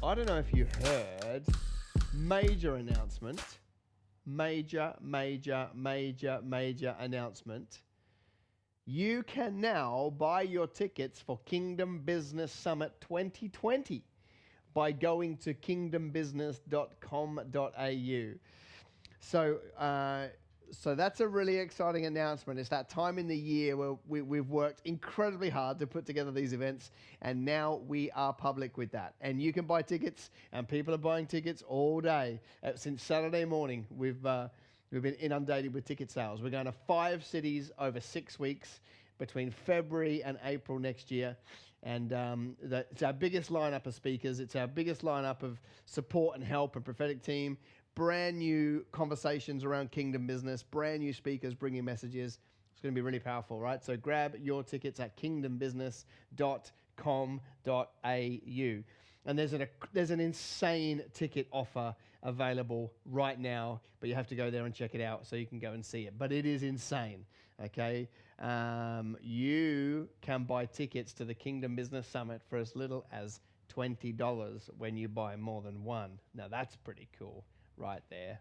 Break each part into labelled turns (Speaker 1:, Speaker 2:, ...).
Speaker 1: I don't know if you heard, major announcement, major announcement. You can now buy your tickets for Kingdom Business Summit 2020 by going to kingdombusiness.com.au. So that's a really exciting announcement. It's that time in the year where we've worked incredibly hard to put together these events, and now we are public with that. And you can buy tickets, and people are buying tickets all day. Since Saturday morning, we've been inundated with ticket sales. We're going to 5 cities over 6 weeks between February and April next year. And it's our biggest lineup of speakers. It's our biggest lineup of support and help and prophetic team. Brand new conversations around kingdom business, brand new speakers bringing messages. It's going to be really powerful, right? So grab your tickets at kingdombusiness.com.au. And there's an insane ticket offer available right now, but you have to go there and check it out so you can go and see it. But it is insane, okay? You can buy tickets to the Kingdom Business Summit for as little as $20 when you buy more than one. Now that's pretty cool. Right there.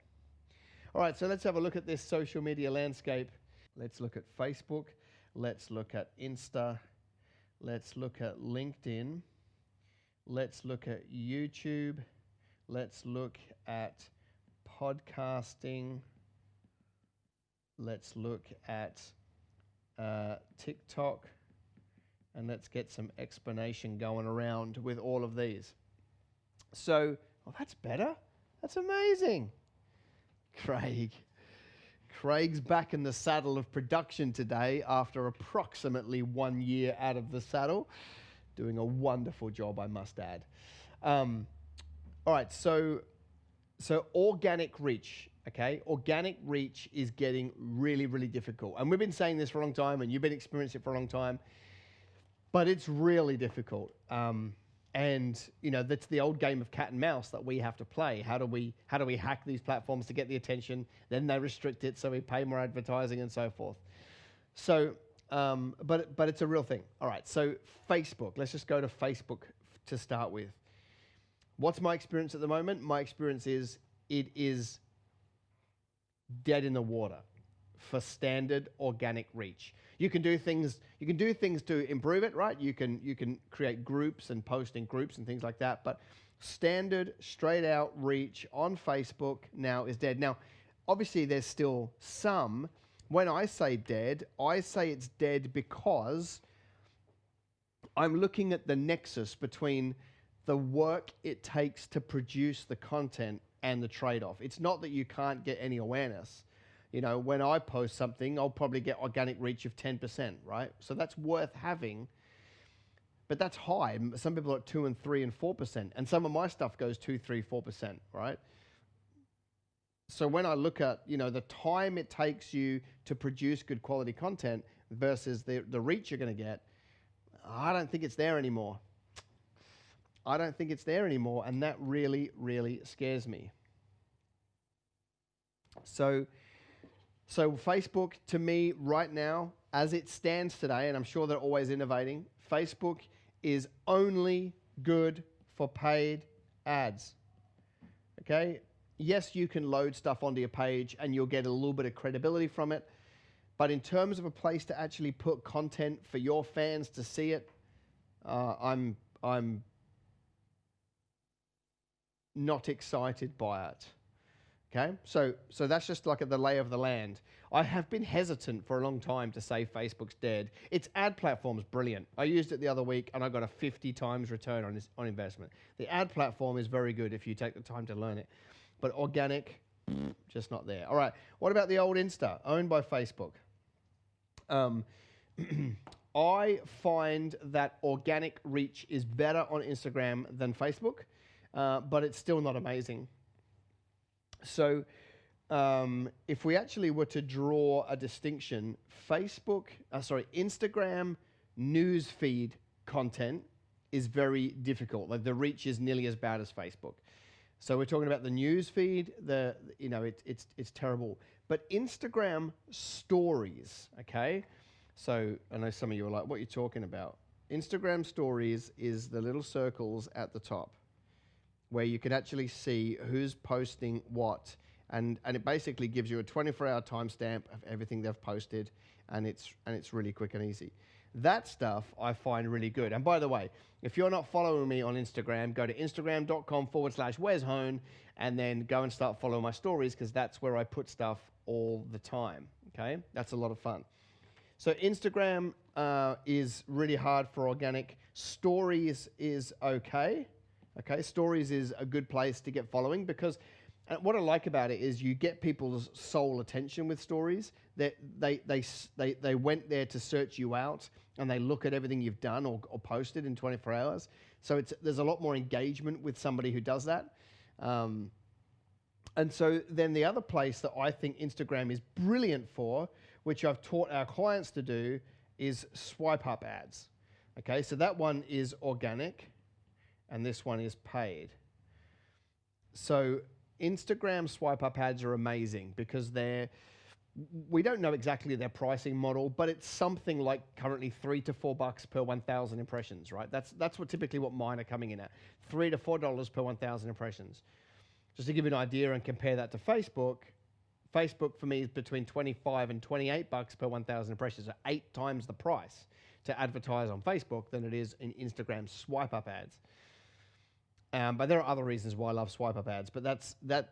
Speaker 1: All right, so let's have a look at this social media landscape. Let's look at Facebook. Let's look at Insta. Let's look at LinkedIn. Let's look at YouTube. Let's look at podcasting. Let's look at TikTok. And let's get some explanation going around with all of these. So, well, that's better. That's amazing. Craig's back in the saddle of production today after approximately 1 year out of the saddle. Doing a wonderful job, I must add. All right, so organic reach, okay? Organic reach is getting really, really difficult. And we've been saying this for a long time, and you've been experiencing it for a long time, but it's really difficult. And you know, that's the old game of cat and mouse that we have to play. How do we hack these platforms to get the attention? Then they restrict it, so we pay more advertising and so forth. So, but it's a real thing. All right. So Facebook. Let's just go to Facebook to start with. What's my experience at the moment? My experience is it is dead in the water for standard organic reach. You can do things to improve it, right? You can create groups and post in groups and things like that, but standard straight out reach on Facebook now is dead. Now, obviously there's still some. When I say dead, I say it's dead because I'm looking at the nexus between the work it takes to produce the content and the trade-off. It's not that you can't get any awareness. You know, when I post something, I'll probably get organic reach of 10%, right? So that's worth having, but that's high. Some people are at 2 and 3 and 4%, and some of my stuff goes 2, 3, 4%, right? So when I look at, you know, the time it takes you to produce good quality content versus the reach you're going to get, I don't think it's there anymore. I don't think it's there anymore, and that really, really scares me. So Facebook, to me, right now, as it stands today, and I'm sure they're always innovating, Facebook is only good for paid ads. Okay? Yes, you can load stuff onto your page and you'll get a little bit of credibility from it, but in terms of a place to actually put content for your fans to see it, I'm not excited by it. Okay, so that's just like the lay of the land. I have been hesitant for a long time to say Facebook's dead. Its ad platform's brilliant. I used it the other week and I got a 50 times return on investment. The ad platform is very good if you take the time to learn it. But organic, just not there. All right, what about the old Insta, owned by Facebook? I find that organic reach is better on Instagram than Facebook, but it's still not amazing. So if we actually were to draw a distinction, Instagram news feed content is very difficult. Like the reach is nearly as bad as Facebook. So we're talking about the news feed, it's terrible. But Instagram stories, okay? So I know some of you are like, what are you talking about? Instagram stories is the little circles at the top. where you can actually see who's posting what, and it basically gives you a 24-hour timestamp of everything they've posted, and it's really quick and easy. That stuff I find really good. And by the way, if you're not following me on Instagram, go to instagram.com/Wez Hone and then go and start following my stories, because that's where I put stuff all the time. Okay, that's a lot of fun. So Instagram is really hard for organic. Stories is okay. Okay, stories is a good place to get following, because what I like about it is you get people's sole attention with stories. They went there to search you out, and they look at everything you've done or posted in 24 hours. So there's a lot more engagement with somebody who does that. And so then the other place that I think Instagram is brilliant for, which I've taught our clients to do, is swipe up ads. Okay, so that one is organic, and this one is paid. So Instagram swipe up ads are amazing because we don't know exactly their pricing model, but it's something like currently $3 to $4 per 1,000 impressions, right? That's typically what mine are coming in at, $3 to $4 per 1,000 impressions. Just to give you an idea and compare that to Facebook, Facebook for me is between $25 and $28 per 1,000 impressions, so 8 times the price to advertise on Facebook than it is in Instagram swipe up ads. But there are other reasons why I love swipe up ads. But that.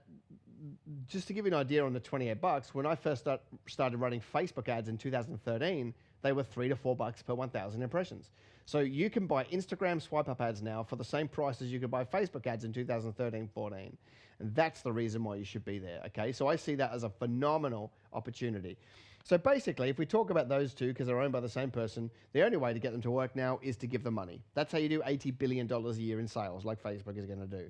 Speaker 1: Just to give you an idea on the $28, when I first started running Facebook ads in 2013, they were $3 to $4 per 1,000 impressions. So you can buy Instagram swipe up ads now for the same price as you could buy Facebook ads in 2013-14. And that's the reason why you should be there. Okay, so I see that as a phenomenal opportunity. So basically, if we talk about those two, because they're owned by the same person, the only way to get them to work now is to give them money. That's how you do $80 billion a year in sales, like Facebook is going to do.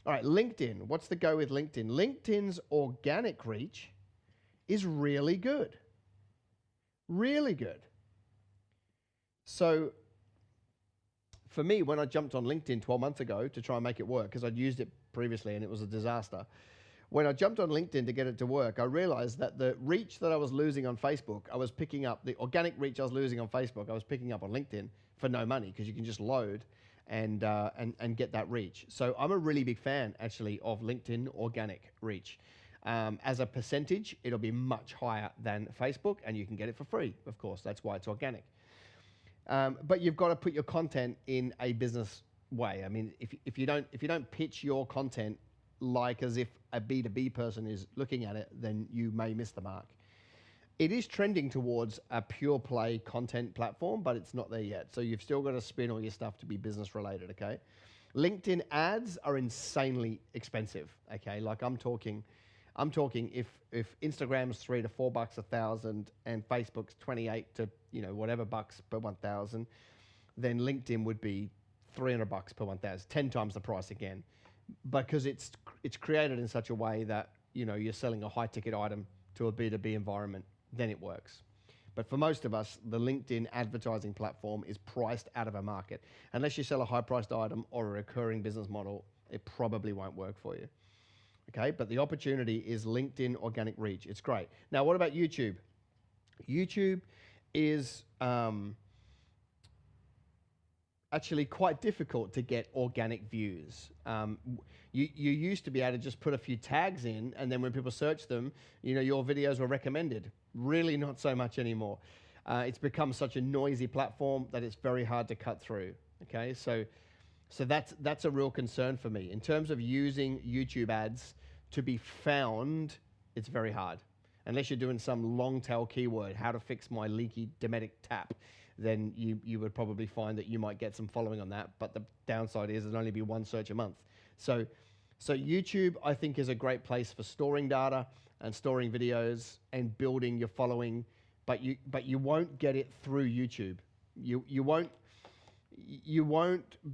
Speaker 1: All right, LinkedIn. What's the go with LinkedIn? LinkedIn's organic reach is really good. Really good. So for me, when I jumped on LinkedIn 12 months ago to try and make it work, because I'd used it previously and it was a disaster, when I jumped on LinkedIn to get it to work, I realized that the reach that I was losing on Facebook, I was picking up, the organic reach I was losing on Facebook, I was picking up on LinkedIn for no money, because you can just load and get that reach. So I'm a really big fan, actually, of LinkedIn organic reach. As a percentage, it'll be much higher than Facebook, and you can get it for free, of course. That's why it's organic. But you've got to put your content in a business way. I mean, if you don't pitch your content like as if a B2B person is looking at it, then you may miss the mark. It is trending towards a pure play content platform, but it's not there yet. So you've still got to spin all your stuff to be business related, okay? LinkedIn ads are insanely expensive, okay? Like I'm talking if Instagram's $3 to $4 1,000 and Facebook's 28 to whatever bucks per 1,000, then LinkedIn would be $300 per 1,000, 10 times the price again, because it's created in such a way that you're selling a high ticket item to a B2B environment. Then it works. But for most of us, the LinkedIn advertising platform is priced out of a market. Unless you sell a high-priced item or a recurring business model, it probably won't work for you. Okay, but the opportunity is LinkedIn organic reach. It's great. Now, what about YouTube? YouTube is actually quite difficult to get organic views. You used to be able to just put a few tags in, and then when people search them, your videos were recommended. Really not so much anymore. It's become such a noisy platform that it's very hard to cut through. Okay, so that's a real concern for me. In terms of using YouTube ads to be found, it's very hard. Unless you're doing some long tail keyword, how to fix my leaky Dometic tap, then you would probably find that you might get some following on that. But the downside is there'll only be one search a month. So YouTube, I think, is a great place for storing data and storing videos and building your following, but you won't get it through YouTube. You won't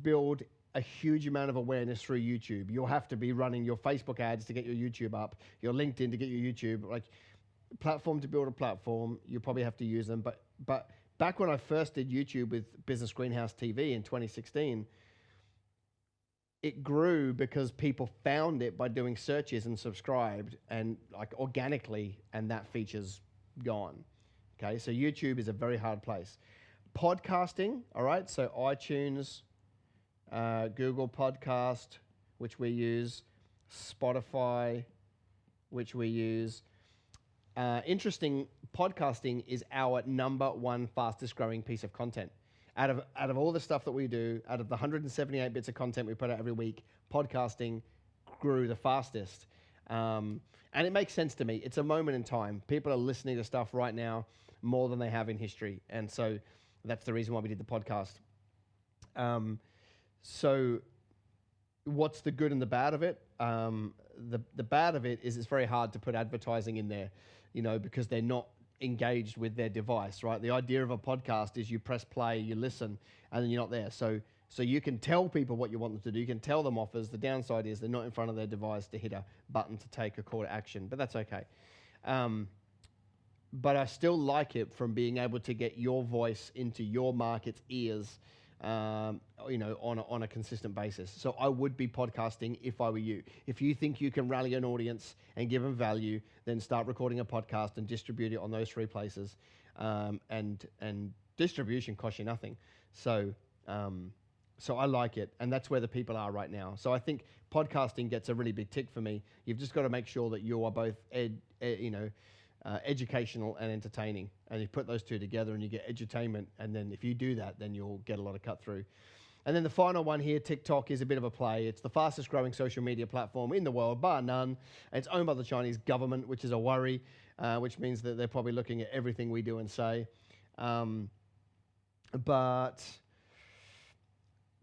Speaker 1: build a huge amount of awareness through YouTube. You'll have to be running your Facebook ads to get your YouTube up, your LinkedIn to get your YouTube. Like, platform to build a platform, you probably have to use them. But back when I first did YouTube with Business Greenhouse TV in 2016, it grew because people found it by doing searches and subscribed and like organically, and that feature's gone. Okay, so YouTube is a very hard place. Podcasting, all right, so iTunes, Google Podcast, which we use, Spotify, which we use. Interesting, podcasting is our number one fastest growing piece of content. Out of all the stuff that we do, out of the 178 bits of content we put out every week, podcasting grew the fastest. And it makes sense to me. It's a moment in time. People are listening to stuff right now more than they have in history. And so that's the reason why we did the podcast. So what's the good and the bad of it? The bad of it is it's very hard to put advertising in there, because they're not engaged with their device, right? The idea of a podcast is you press play, you listen, and then you're not there. So you can tell people what you want them to do. You can tell them offers. The downside is they're not in front of their device to hit a button to take a call to action, but that's okay. But I still like it from being able to get your voice into your market's ears, on a consistent basis. So I would be podcasting if I were you. If you think you can rally an audience and give them value, then start recording a podcast and distribute it on those 3 places. And distribution costs you nothing. So I like it, and that's where the people are right now. So I think podcasting gets a really big tick for me. You've just got to make sure that you are both educational and entertaining, and you put those two together and you get edutainment, and then if you do that, then you'll get a lot of cut through. And then the final one here, TikTok, is a bit of a play. It's the fastest growing social media platform in the world, bar none. It's owned by the Chinese government, which is a worry, which means that they're probably looking at everything we do and say. But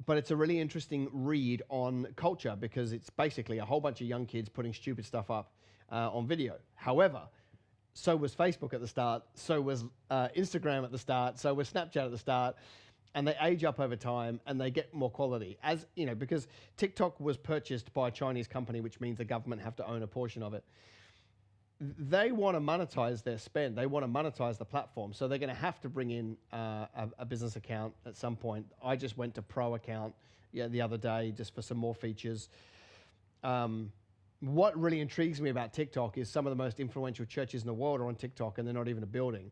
Speaker 1: it's a really interesting read on culture, because it's basically a whole bunch of young kids putting stupid stuff up on video. However, so was Facebook at the start, so was Instagram at the start, so was Snapchat at the start, and they age up over time and they get more quality. As because TikTok was purchased by a Chinese company, which means the government have to own a portion of it. They want to monetize their spend. They want to monetize the platform, so they're going to have to bring in a business account at some point. I just went to Pro account the other day just for some more features. What really intrigues me about TikTok is some of the most influential churches in the world are on TikTok, and they're not even a building.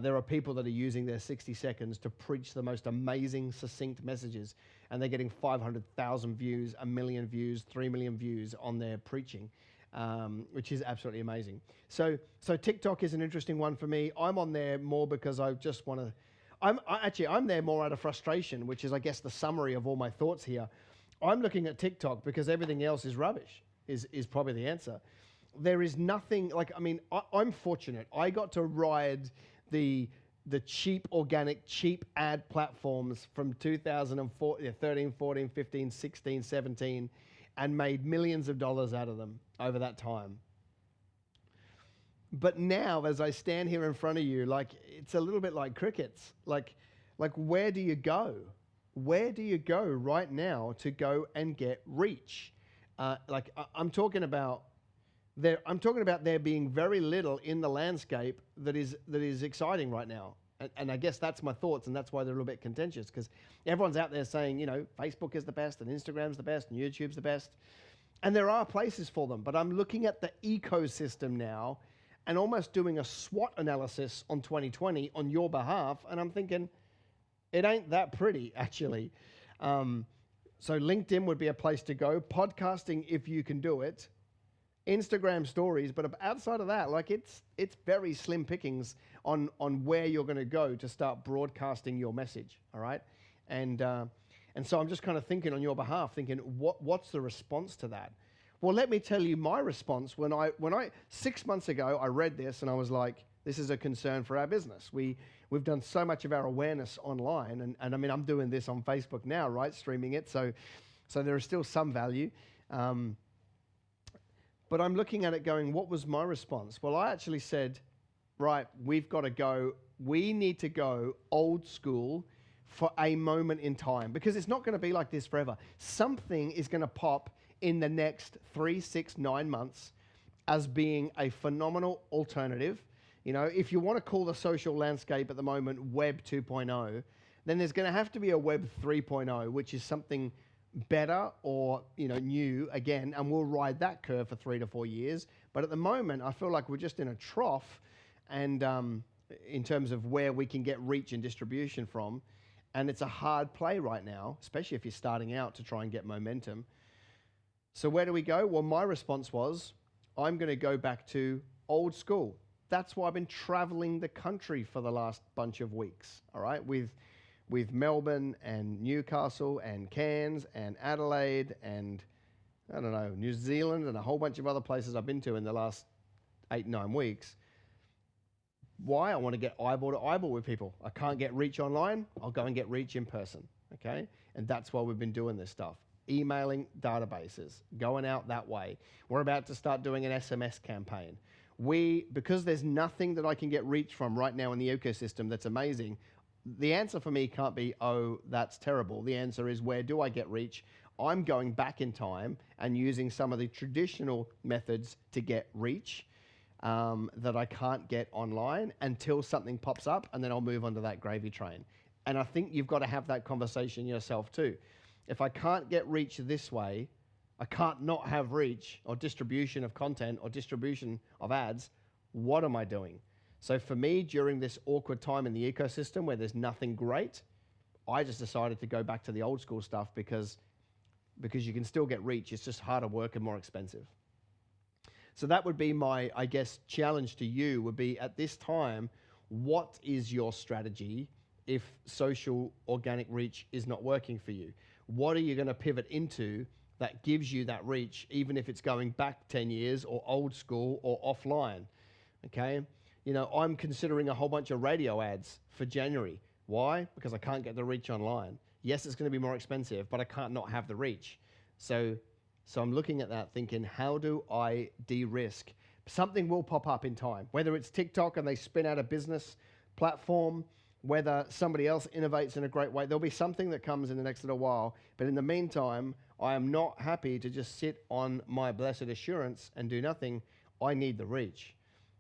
Speaker 1: There are people that are using their 60 seconds to preach the most amazing, succinct messages, and they're getting 500,000 views, 1 million views, 3 million views on their preaching, which is absolutely amazing. So TikTok is an interesting one for me. I'm on there more because I just want to... I'm there more out of frustration, which is, I guess, the summary of all my thoughts here. I'm looking at TikTok because everything else is rubbish. Is probably the answer. There is nothing I'm fortunate. I got to ride the cheap organic, cheap ad platforms from 2013, 14, 15, 16, 17, and made millions of dollars out of them over that time. But now, as I stand here in front of you, it's a little bit like crickets. Like where do you go? Where do you go right now to go and get reach? I'm talking about there being very little in the landscape that is exciting right now. And I guess that's my thoughts, and that's why they're a little bit contentious, because everyone's out there saying, Facebook is the best, and Instagram's the best, and YouTube's the best. And there are places for them, but I'm looking at the ecosystem now and almost doing a SWOT analysis on 2020 on your behalf, and I'm thinking, it ain't that pretty, actually. So LinkedIn would be a place to go. Podcasting, if you can do it. Instagram stories, but outside of that, it's very slim pickings on where you're going to go to start broadcasting your message. All right, and so I'm just kind of thinking on your behalf, thinking what's the response to that? Well, let me tell you my response when I 6 months ago I read this and I was like, this is a concern for our business. We've done so much of our awareness online, and I'm doing this on Facebook now, right, streaming it, so there is still some value. But I'm looking at it going, what was my response? Well, I actually said, right, we've got to go. We need to go old school for a moment in time, because it's not going to be like this forever. Something is going to pop in the next 3, 6, 9 months as being a phenomenal alternative. If you want to call the social landscape at the moment Web 2.0, then there's going to have to be a Web 3.0, which is something better or new again, and we'll ride that curve for 3 to 4 years. But at the moment, I feel like we're just in a trough, and in terms of where we can get reach and distribution from, and it's a hard play right now, especially if you're starting out to try and get momentum. So where do we go? Well, my response was, I'm going to go back to old school. That's why I've been traveling the country for the last bunch of weeks, all right, with Melbourne and Newcastle and Cairns and Adelaide and, I don't know, New Zealand and a whole bunch of other places I've been to in the last 8-9 weeks. Why? I want to get eyeball to eyeball with people. I can't get reach online. I'll go and get reach in person, okay? And that's why we've been doing this stuff. Emailing databases, going out that way. We're about to start doing an SMS campaign. Because there's nothing that I can get reach from right now in the ecosystem that's amazing, the answer for me can't be, oh, that's terrible. The answer is, where do I get reach? I'm going back in time and using some of the traditional methods to get reach that I can't get online until something pops up, and then I'll move onto that gravy train. And I think you've got to have that conversation yourself too. If I can't get reach this way, I can't not have reach or distribution of content or distribution of ads. What am I doing? So for me, during this awkward time in the ecosystem where there's nothing great, I just decided to go back to the old school stuff because you can still get reach. It's just harder work and more expensive. So that would be my, I guess, challenge to you would be, at this time, what is your strategy if social organic reach is not working for you? What are you going to pivot into that gives you that reach, even if it's going back 10 years or old school or offline? Okay? You know, I'm considering a whole bunch of radio ads for January. Why? Because I can't get the reach online. Yes, it's going to be more expensive, but I can't not have the reach. So I'm looking at that thinking, how do I de-risk? Something will pop up in time, whether it's TikTok and they spin out a business platform, whether somebody else innovates in a great way. There'll be something that comes in the next little while. But in the meantime, I am not happy to just sit on my blessed assurance and do nothing. I need the reach.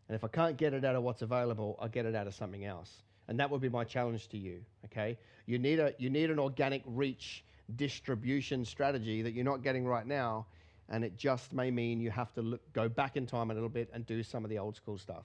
Speaker 1: And if I can't get it out of what's available, I'll get it out of something else. And that would be my challenge to you, okay? You need an organic reach distribution strategy that you're not getting right now, and it just may mean you have to go back in time a little bit and do some of the old school stuff.